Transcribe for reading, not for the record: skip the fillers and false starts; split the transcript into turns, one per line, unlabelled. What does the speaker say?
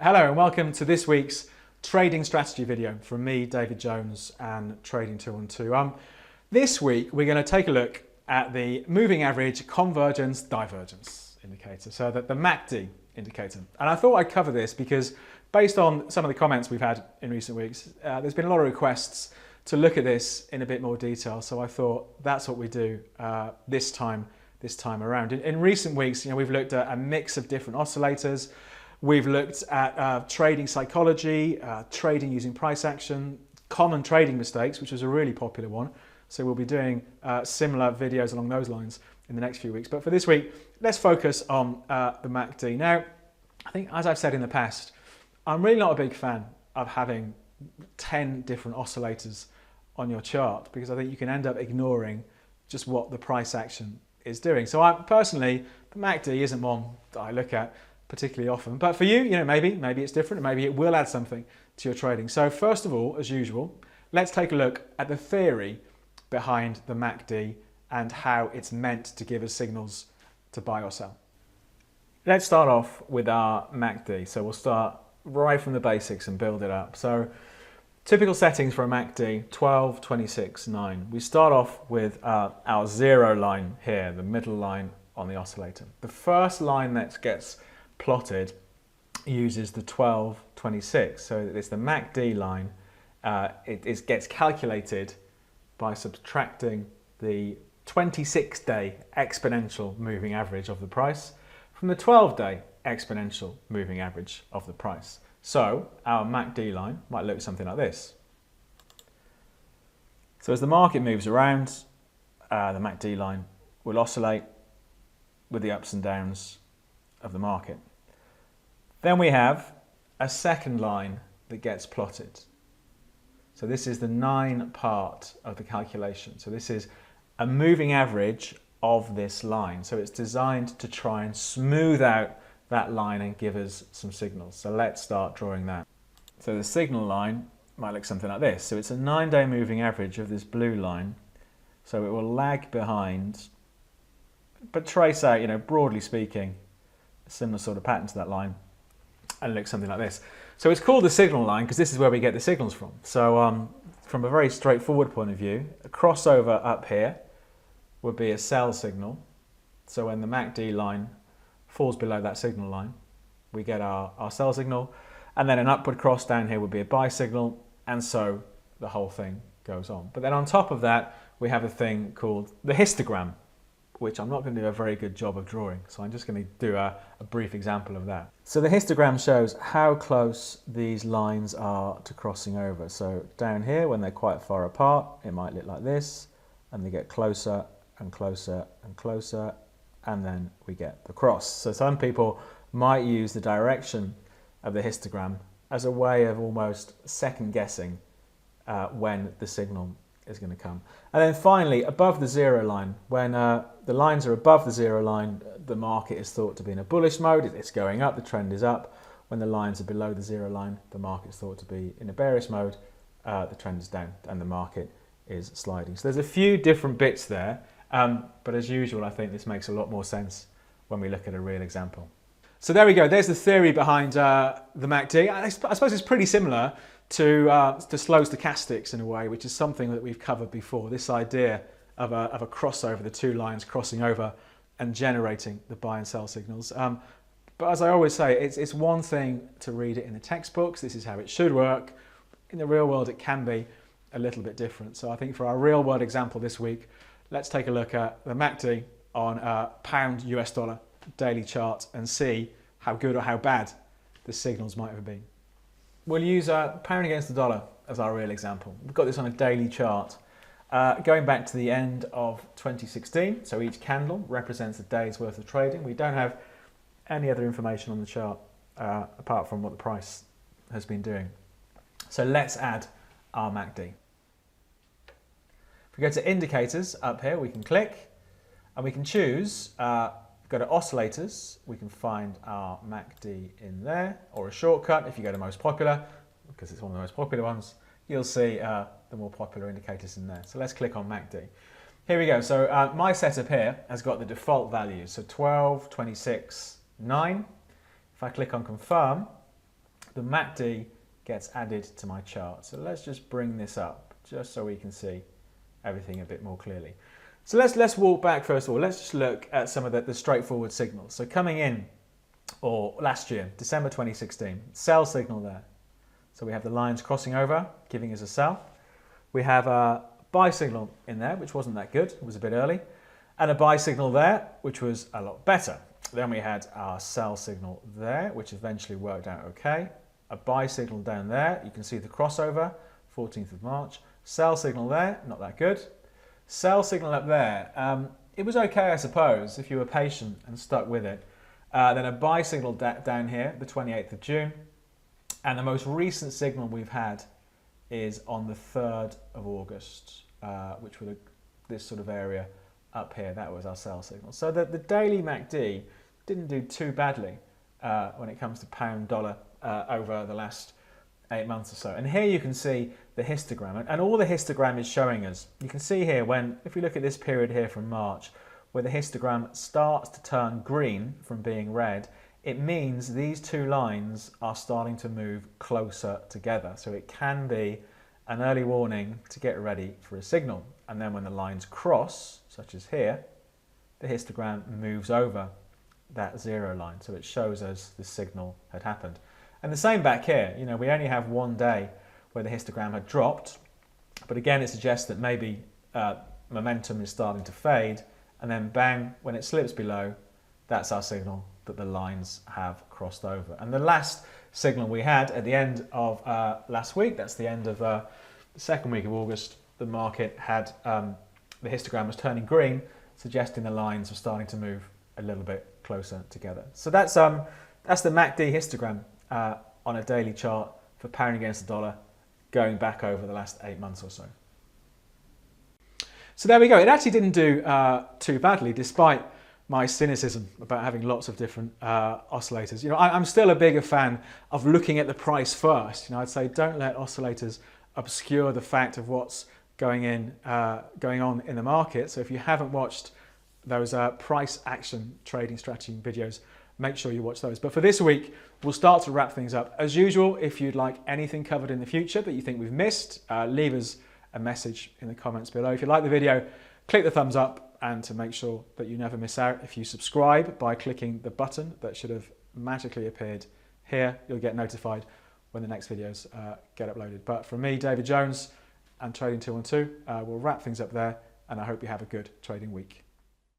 Hello and welcome to this week's trading strategy video from me, David Jones, and Trading 212. This week we're going to take a look at the Moving Average Convergence Divergence indicator, so that the MACD indicator. And I thought I'd cover this because based on some of the comments we've had in recent weeks, there's been a lot of requests to look at this in a bit more detail. So I thought that's what we do this time around. In recent weeks, we've looked at a mix of different oscillators. We've looked at trading psychology, trading using price action, common trading mistakes, which was a really popular one. So we'll be doing similar videos along those lines in the next few weeks. But for this week, let's focus on the MACD. Now, I think as I've said in the past, I'm really not a big fan of having 10 different oscillators on your chart because I think you can end up ignoring just what the price action is doing. So personally, the MACD isn't one that I look at particularly often, but for you, maybe it's different, maybe it will add something to your trading. So first of all, as usual, let's take a look at the theory behind the MACD and how it's meant to give us signals to buy or sell. Let's start off with our MACD. So we'll start right from the basics and build it up. So typical settings for a MACD, 12, 26, 9. We start off with our zero line here, the middle line on the oscillator. The first line that gets plotted uses the 12, 26. So it's the MACD line. It gets calculated by subtracting the 26-day exponential moving average of the price from the 12-day exponential moving average of the price. So our MACD line might look something like this. So as the market moves around, the MACD line will oscillate with the ups and downs of the market. Then we have a second line that gets plotted. So this is the 9 part of the calculation. So this is a moving average of this line. So it's designed to try and smooth out that line and give us some signals. So let's start drawing that. So the signal line might look something like this. So it's a 9-day moving average of this blue line. So it will lag behind, but trace out, broadly speaking, a similar sort of pattern to that line. And it looks something like this. So it's called the signal line because this is where we get the signals from. So from a very straightforward point of view, a crossover up here would be a sell signal. So when the MACD line falls below that signal line, we get our sell signal. And then an upward cross down here would be a buy signal. And so the whole thing goes on. But then on top of that, we have a thing called the histogram, which I'm not going to do a very good job of drawing. So I'm just going to do a brief example of that. So the histogram shows how close these lines are to crossing over. So down here, when they're quite far apart, it might look like this, and they get closer and closer and closer, and then we get the cross. So some people might use the direction of the histogram as a way of almost second guessing when the signal is going to come. And then finally, above the zero line, when the lines are above the zero line, the market is thought to be in a bullish mode. It's going up, the trend is up. When the lines are below the zero line, the market is thought to be in a bearish mode, the trend is down and the market is sliding. So there's a few different bits there, but as usual, I think this makes a lot more sense when we look at a real example. So there we go, there's the theory behind the MACD. I suppose it's pretty similar to slow stochastics in a way, which is something that we've covered before, this idea of a crossover, the two lines crossing over and generating the buy and sell signals. But as I always say, it's one thing to read it in the textbooks, this is how it should work. In the real world, it can be a little bit different. So I think for our real world example this week, let's take a look at the MACD on pound US dollar daily chart and see how good or how bad the signals might have been. We'll use pound against the dollar as our real example. We've got this on a daily chart going back to the end of 2016. So each candle represents a day's worth of trading. We don't have any other information on the chart apart from what the price has been doing. So let's add our MACD. If we go to indicators up here, we can click and we can choose, go to oscillators, we can find our MACD in there, or a shortcut if you go to most popular, because it's one of the most popular ones, you'll see the more popular indicators in there. So let's click on MACD. Here we go. So my setup here has got the default values. So 12, 26, 9. If I click on confirm, the MACD gets added to my chart. So let's just bring this up just so we can see everything a bit more clearly. So let's walk back first of all. Let's just look at some of the straightforward signals. So coming in, or last year, December 2016, sell signal there. So we have the lines crossing over, giving us a sell. We have a buy signal in there, which wasn't that good. It was a bit early. And a buy signal there, which was a lot better. Then we had our sell signal there, which eventually worked out okay. A buy signal down there. You can see the crossover, 14th of March. Sell signal there, not that good. Sell signal up there, it was okay, I suppose, if you were patient and stuck with it. Then a buy signal down here, the 28th of June. And the most recent signal we've had is on the 3rd of August, which was this sort of area up here. That was our sell signal. So the daily MACD didn't do too badly when it comes to pound dollar over the last 8 months or so. And here you can see the histogram, and all the histogram is showing us. You can see here if we look at this period here from March, where the histogram starts to turn green from being red, it means these two lines are starting to move closer together. So it can be an early warning to get ready for a signal. And then when the lines cross, such as here, the histogram moves over that zero line. So it shows us the signal had happened. And the same back here, we only have one day where the histogram had dropped, but again, it suggests that maybe momentum is starting to fade, and then bang, when it slips below, that's our signal that the lines have crossed over. And the last signal we had at the end of last week, that's the end of the second week of August, the market had, the histogram was turning green, suggesting the lines were starting to move a little bit closer together. So that's the MACD histogram on a daily chart for pound against the dollar going back over the last 8 months or so. So there we go. It actually didn't do too badly, despite my cynicism about having lots of different oscillators. I'm still a bigger fan of looking at the price first. I'd say don't let oscillators obscure the fact of what's going on in the market. So if you haven't watched those price action trading strategy videos, make sure you watch those. But for this week, we'll start to wrap things up. As usual, if you'd like anything covered in the future that you think we've missed, leave us a message in the comments below. If you like the video, click the thumbs up, and to make sure that you never miss out, if you subscribe by clicking the button that should have magically appeared here, you'll get notified when the next videos get uploaded. But from me, David Jones, and Trading 212, we'll wrap things up there, and I hope you have a good trading week.